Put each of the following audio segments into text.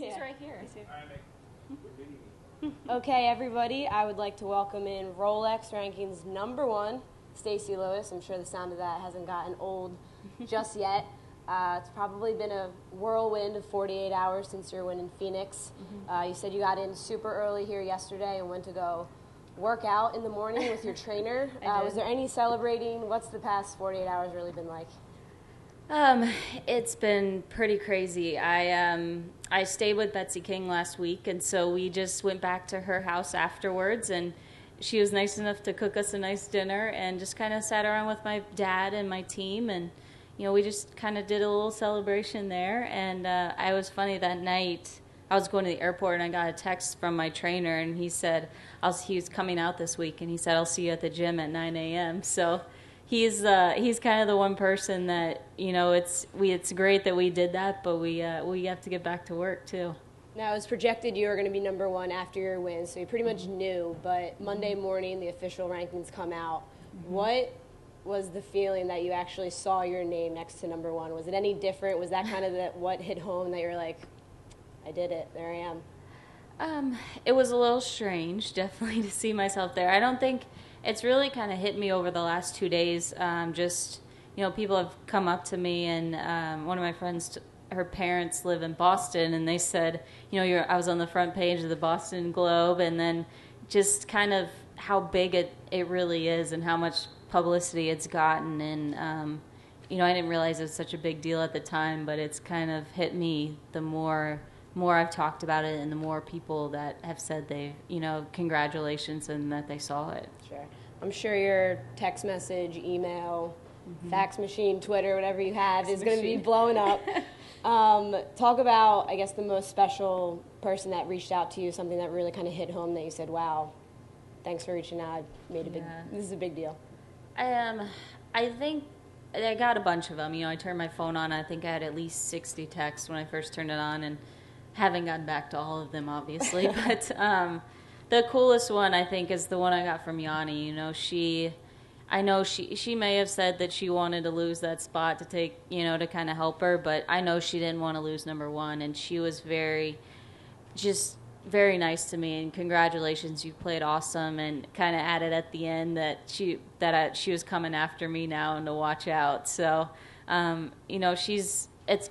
He's right here. Okay, everybody, I would like to welcome in Rolex Rankings #1, Stacy Lewis. I'm sure the sound of that hasn't gotten old just yet. It's probably been a whirlwind of 48 hours since your win in Phoenix. You said you got in super early here yesterday and went to go work out in the morning with your trainer. Was there any celebrating? What's the past 48 hours really been like? It's been pretty crazy. I stayed with Betsy King last week, and so we just went back to her house afterwards, and she was nice enough to cook us a nice dinner and just kind of sat around with my dad and my team, and we just kind of did a little celebration there. And I was funny that night. I was going to the airport, and I got a text from my trainer, and he said he was coming out this week, and he said, "I'll see you at the gym at 9 a.m." So he's kind of the one person that it's great that we did that, but we have to get back to work too. Now, it was projected you were going to be #1 after your win, so you pretty much knew. But Monday morning, the official rankings come out. What was the feeling that you actually saw your name next to #1? Was it any different? Was that kind of what hit home that you're like, I did it, there I am? It was a little strange, definitely, to see myself there. I don't think it's really kind of hit me over the last 2 days. People have come up to me, and one of my friends, her parents live in Boston, and they said, I was on the front page of the Boston Globe, and then just kind of how big it really is and how much publicity it's gotten. And, I didn't realize it was such a big deal at the time, but it's kind of hit me the more I've talked about it and the more people that have said congratulations and that they saw it. Sure. I'm sure your text message, email, fax machine, Twitter, whatever you have is going to be blowing up. Talk about, I guess, the most special person that reached out to you, something that really kind of hit home that you said, wow, thanks for reaching out. This is a big deal. I think I got a bunch of them. I turned my phone on. I think I had at least 60 texts when I first turned it on, and haven't gotten back to all of them, obviously. But the coolest one, I think, is the one I got from Yanni. I know she may have said that she wanted to lose that spot to take, to kind of help her, but I know she didn't want to lose #1, and she was very nice to me, and congratulations, you played awesome, and kind of added at the end that she was coming after me now and to watch out. So,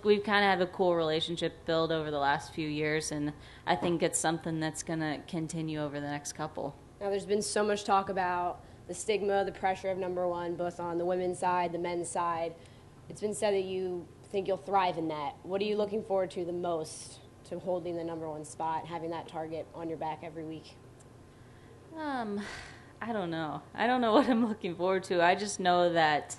we've kind of have a cool relationship built over the last few years, and I think it's something that's going to continue over the next couple. Now, there's been so much talk about the stigma, the pressure of #1, both on the women's side, the men's side. It's been said that you think you'll thrive in that. What are you looking forward to the most to holding the #1 spot, having that target on your back every week? I don't know. I don't know what I'm looking forward to. I just know that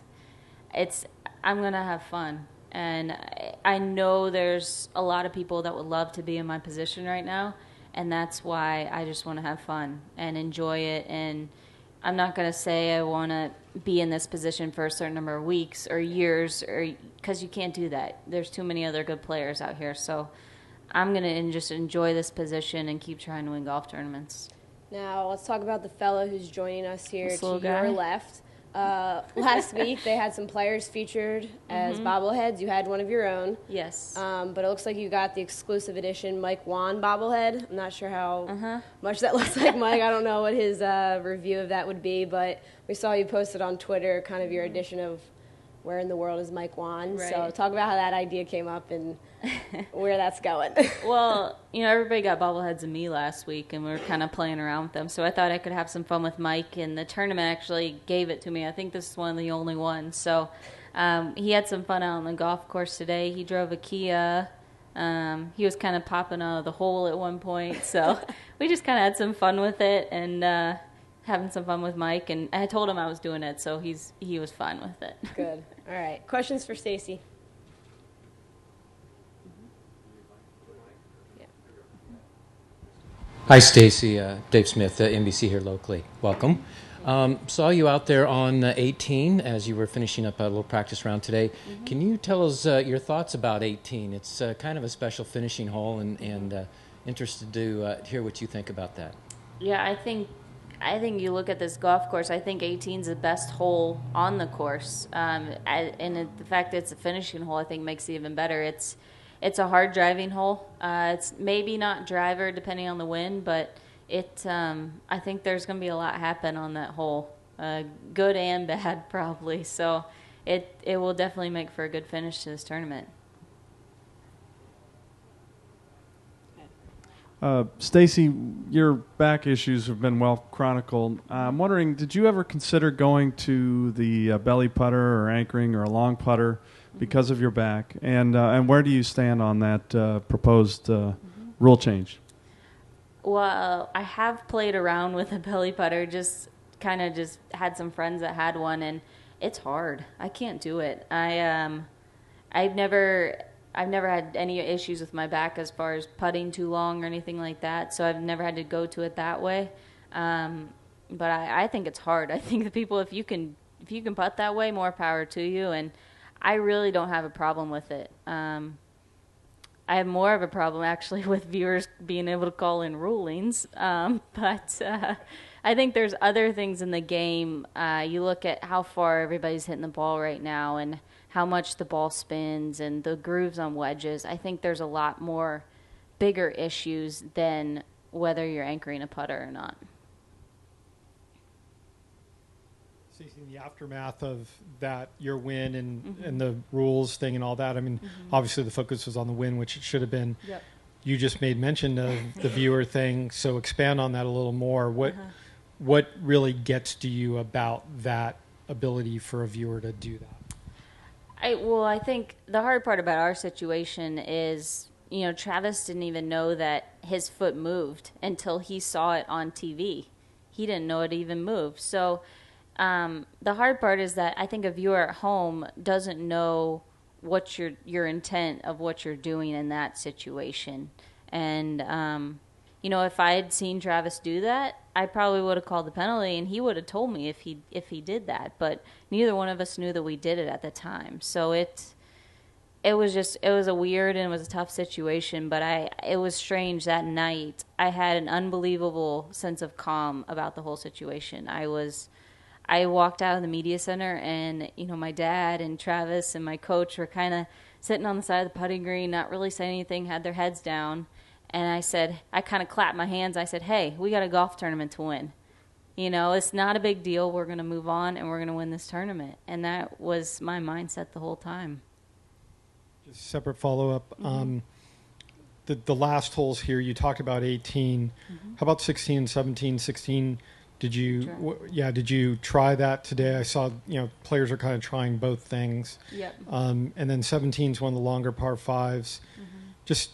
I'm going to have fun. And I know there's a lot of people that would love to be in my position right now, and that's why I just want to have fun and enjoy it. And I'm not going to say I want to be in this position for a certain number of weeks or years, because you can't do that. There's too many other good players out here. So I'm going to just enjoy this position and keep trying to win golf tournaments. Now, let's talk about the fellow who's joining us here to your left. Last week, they had some players featured as bobbleheads. You had one of your own. Yes. But it looks like you got the exclusive edition Mike Wan bobblehead. I'm not sure how much that looks like Mike. I don't know what his review of that would be, but we saw you posted on Twitter kind of your edition of where in the world is Mike Wan. Right. So talk about how that idea came up and where that's going. Well, everybody got bobbleheads of me last week, and we were kind of playing around with them. So I thought I could have some fun with Mike, and the tournament actually gave it to me. I think this is one of the only ones. So he had some fun out on the golf course today. He drove a Kia. He was kind of popping out of the hole at one point. So we just kind of had some fun with it, and having some fun with Mike. And I told him I was doing it, so he was fine with it. Good. All right. Questions for Stacy? Hi, Stacy. Dave Smith, NBC here locally. Welcome. Saw you out there on 18 as you were finishing up a little practice round today. Can you tell us your thoughts about 18? It's kind of a special finishing hole, and interested to hear what you think about that. Yeah, I think you look at this golf course, I think 18 is the best hole on the course. And the fact that it's a finishing hole, I think, makes it even better. it's a hard driving hole. It's maybe not driver depending on the wind, but I think there's going to be a lot happen on that hole, good and bad probably. So it will definitely make for a good finish to this tournament. Stacy, your back issues have been well chronicled. I'm wondering, did you ever consider going to the belly putter or anchoring or a long putter because of your back? And where do you stand on that proposed rule change? Well, I have played around with a belly putter, just had some friends that had one, and it's hard. I can't do it. I've never had any issues with my back as far as putting too long or anything like that, so I've never had to go to it that way. But I think it's hard. I think the people, if you can putt that way, more power to you, and I really don't have a problem with it. I have more of a problem actually with viewers being able to call in rulings, but I think there's other things in the game. You look at how far everybody's hitting the ball right now and how much the ball spins and the grooves on wedges. I think there's a lot more bigger issues than whether you're anchoring a putter or not. In the aftermath of that, your win and the rules thing and all that, I mean, obviously the focus was on the win, which it should have been. Yep. You just made mention of the viewer thing, so expand on that a little more. What really gets to you about that ability for a viewer to do that? I think the hard part about our situation is, Travis didn't even know that his foot moved until he saw it on TV. He didn't know it even moved. So the hard part is that I think a viewer at home doesn't know what your intent of what you're doing in that situation. And, if I had seen Travis do that, I probably would have called the penalty, and he would have told me if he did that. But neither one of us knew that we did it at the time. So it was a weird and it was a tough situation. But it was strange that night. I had an unbelievable sense of calm about the whole situation. I walked out of the media center, and my dad and Travis and my coach were kind of sitting on the side of the putting green, not really saying anything, had their heads down. And I kind of clapped my hands. I said, "Hey, we got a golf tournament to win. It's not a big deal. We're going to move on, and we're going to win this tournament." And that was my mindset the whole time. Just separate follow-up. The last holes here, you talked about 18. How about 16 and 17? 16, did you try that today? I saw, players are kind of trying both things. Yep. And then 17 is one of the longer par fives. Just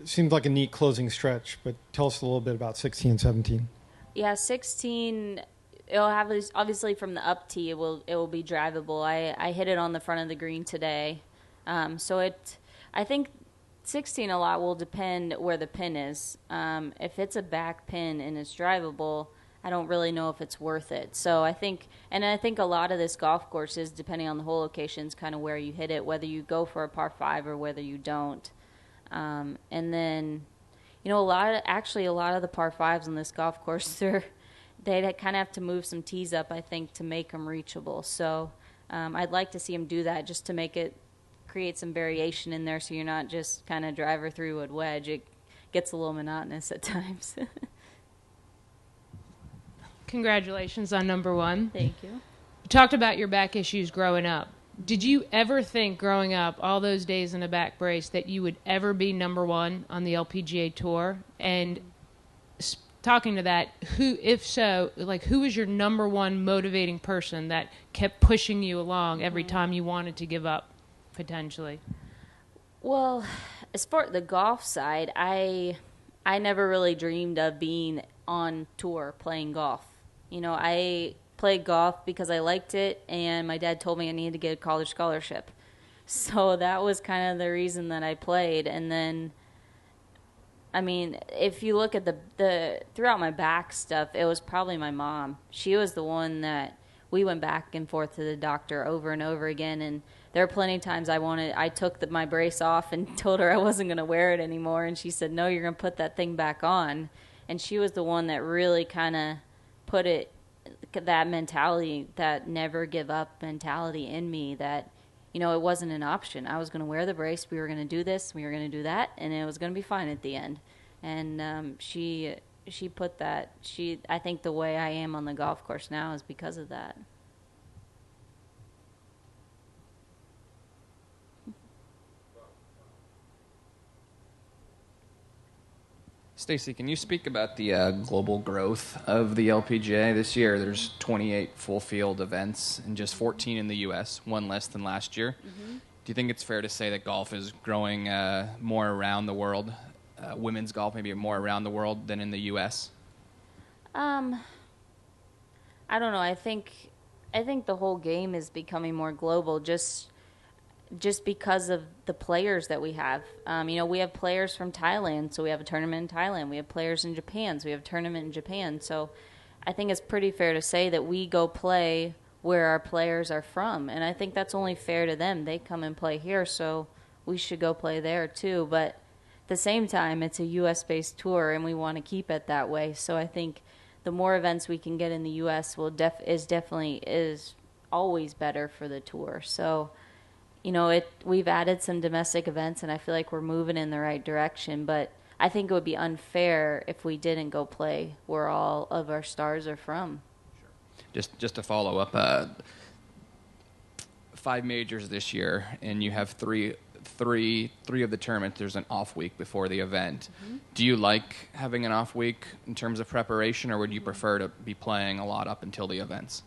seems like a neat closing stretch, but tell us a little bit about 16 and 17. Yeah, 16, it'll have obviously from the up tee, it will be drivable. I hit it on the front of the green today. I think 16 a lot will depend where the pin is. If it's a back pin and it's drivable, I don't really know if it's worth it. So I think a lot of this golf course is, depending on the hole locations, kind of where you hit it, whether you go for a par 5 or whether you don't. And then, a lot of the par 5s on this golf course, they kind of have to move some tees up, I think, to make them reachable. So I'd like to see them do that just to create some variation in there, so you're not just kind of driver through a wedge. It gets a little monotonous at times. Congratulations on number 1. Thank you. You talked about your back issues growing up. Did you ever think growing up, all those days in a back brace, that you would ever be number 1 on the LPGA Tour? And talking to that, if so, who was your number 1 motivating person that kept pushing you along every time you wanted to give up, potentially? Well, as far as the golf side, I never really dreamed of being on tour playing golf. I played golf because I liked it, and my dad told me I needed to get a college scholarship. So that was kind of the reason that I played. And then, if you look at the throughout my back stuff, it was probably my mom. She was the one that we went back and forth to the doctor over and over again, and there were plenty of times I took my brace off and told her I wasn't going to wear it anymore, and she said, "No, you're going to put that thing back on." And she was the one that really kind of put that mentality, that never give up mentality in me, that it wasn't an option. I was going to wear the brace. We were going to do this. We were going to do that, and it was going to be fine at the end. And she put that. I think the way I am on the golf course now is because of that. Stacy, can you speak about the global growth of the LPGA this year? There's 28 full field events and just 14 in the U.S., one less than last year. Mm-hmm. Do you think it's fair to say that golf is growing more around the world, women's golf maybe more around the world than in the U.S.? I don't know. I think the whole game is becoming more global just because of the players that we have. We have players from Thailand, so we have a tournament in Thailand. We have players in Japan, so we have a tournament in Japan. So I think it's pretty fair to say that we go play where our players are from, and I think that's only fair to them. They come and play here, so we should go play there too. But at the same time, it's a U.S.-based tour, and we want to keep it that way. So I think the more events we can get in the U.S. is always better for the tour. So we've added some domestic events, and I feel like we're moving in the right direction. But I think it would be unfair if we didn't go play where all of our stars are from. Sure. Just to follow up, 5 majors this year, and you have three of the tournaments. There's an off week before the event. Mm-hmm. Do you like having an off week in terms of preparation, or would you prefer to be playing a lot up until the events?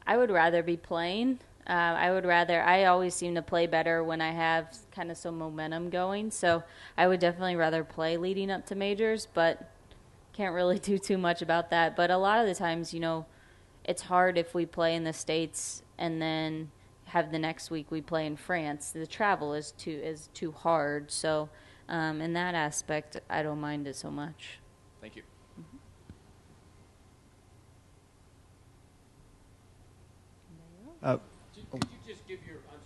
I would rather be playing. I always seem to play better when I have kind of some momentum going. So I would definitely rather play leading up to majors, but can't really do too much about that. But a lot of the times, it's hard if we play in the States and then have the next week we play in France. The travel is too hard. So in that aspect, I don't mind it so much. Thank you. Could you just give your? I'm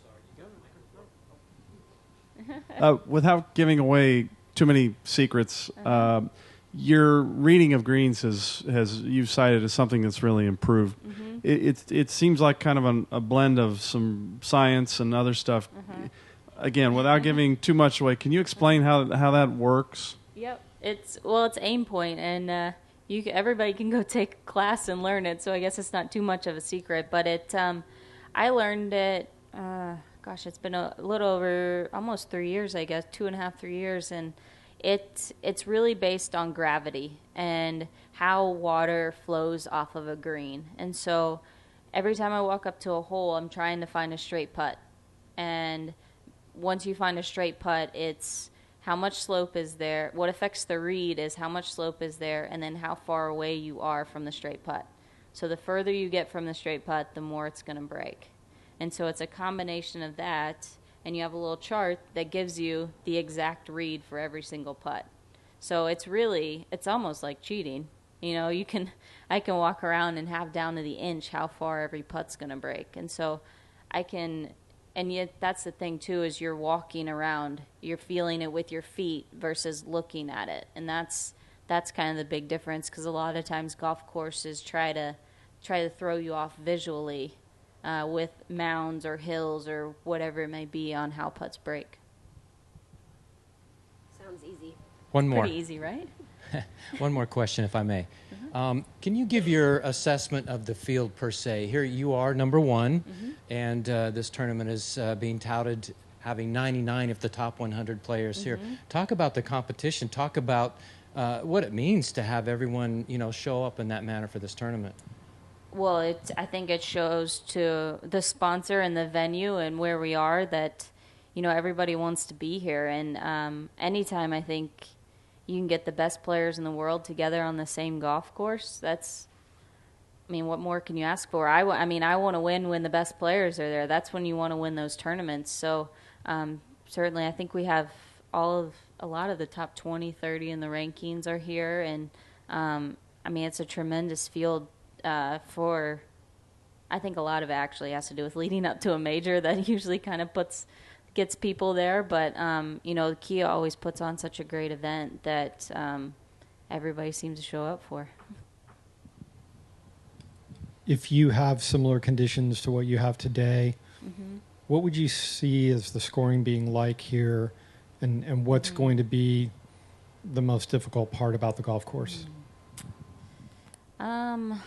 sorry. Without giving away too many secrets, your reading of greens has you've cited as something that's really improved. Mm-hmm. It seems like kind of a blend of some science and other stuff. Mm-hmm. Again, without giving too much away, can you explain how that works? Yep, it's aim point, and everybody can go take a class and learn it. So I guess it's not too much of a secret, but I learned it, it's been a little over almost 3 years, I guess, 2.5, 3 years. And it's really based on gravity and how water flows off of a green. And so every time I walk up to a hole, I'm trying to find a straight putt. And once you find a straight putt, it's how much slope is there. What affects the read is how much slope is there, and then how far away you are from the straight putt. So the further you get from the straight putt, the more it's going to break. And so it's a combination of that, and you have a little chart that gives you the exact read for every single putt. So it's almost like cheating. I can walk around and have down to the inch how far every putt's going to break. And so and yet that's the thing too, is you're walking around, you're feeling it with your feet versus looking at it. And that's kind of the big difference, because a lot of times golf courses try to throw you off visually with mounds or hills or whatever it may be on how putts break. Sounds easy. One more. Pretty easy, right? One more question, if I may. Can you give your assessment of the field per se? Here you are, number one, and this tournament is being touted having 99 of the top 100 players here. Talk about the competition. Talk about what it means to have everyone, show up in that manner for this tournament. Well, I think it shows to the sponsor and the venue and where we are that, everybody wants to be here. And anytime I think you can get the best players in the world together on the same golf course, what more can you ask for? I want to win when the best players are there. That's when you want to win those tournaments. So certainly I think we have a lot of the top 20, 30 in the rankings are here. And, it's a tremendous field for, I think a lot of it actually has to do with leading up to a major that usually kind of gets people there. But, Kia always puts on such a great event that everybody seems to show up for. If you have similar conditions to what you have today, what would you see as the scoring being like here, and what's going to be the most difficult part about the golf course? I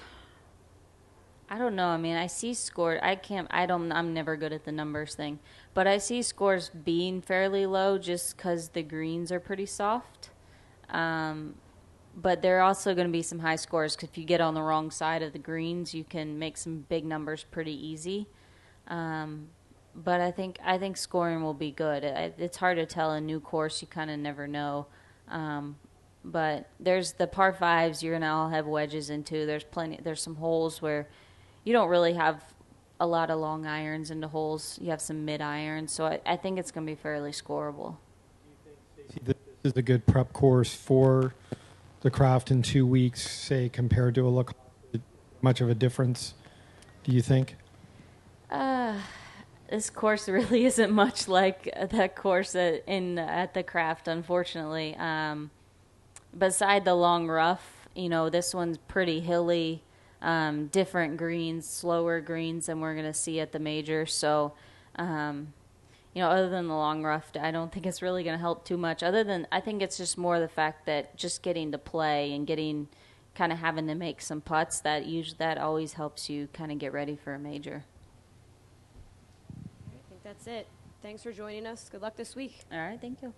don't know. I mean, I see scores. I'm never good at the numbers thing, but I see scores being fairly low just because the greens are pretty soft. But there are also going to be some high scores because if you get on the wrong side of the greens, you can make some big numbers pretty easy. But I think scoring will be good. It's hard to tell a new course. You kind of never know. But there's the par fives you're gonna all have wedges into. There's some holes where you don't really have a lot of long irons into holes. You have some mid irons, so I think it's gonna be fairly scoreable. This is a good prep course for the craft in 2 weeks, say, compared to a look. Much of a difference, do you think? This course really isn't much like that course at the craft, unfortunately. Beside the long rough, this one's pretty hilly, different greens, slower greens than we're going to see at the major. So, other than the long rough, I don't think it's really going to help too much. I think it's just more the fact that just getting to play and kind of having to make some putts, that always helps you kind of get ready for a major. I think that's it. Thanks for joining us. Good luck this week. All right, thank you.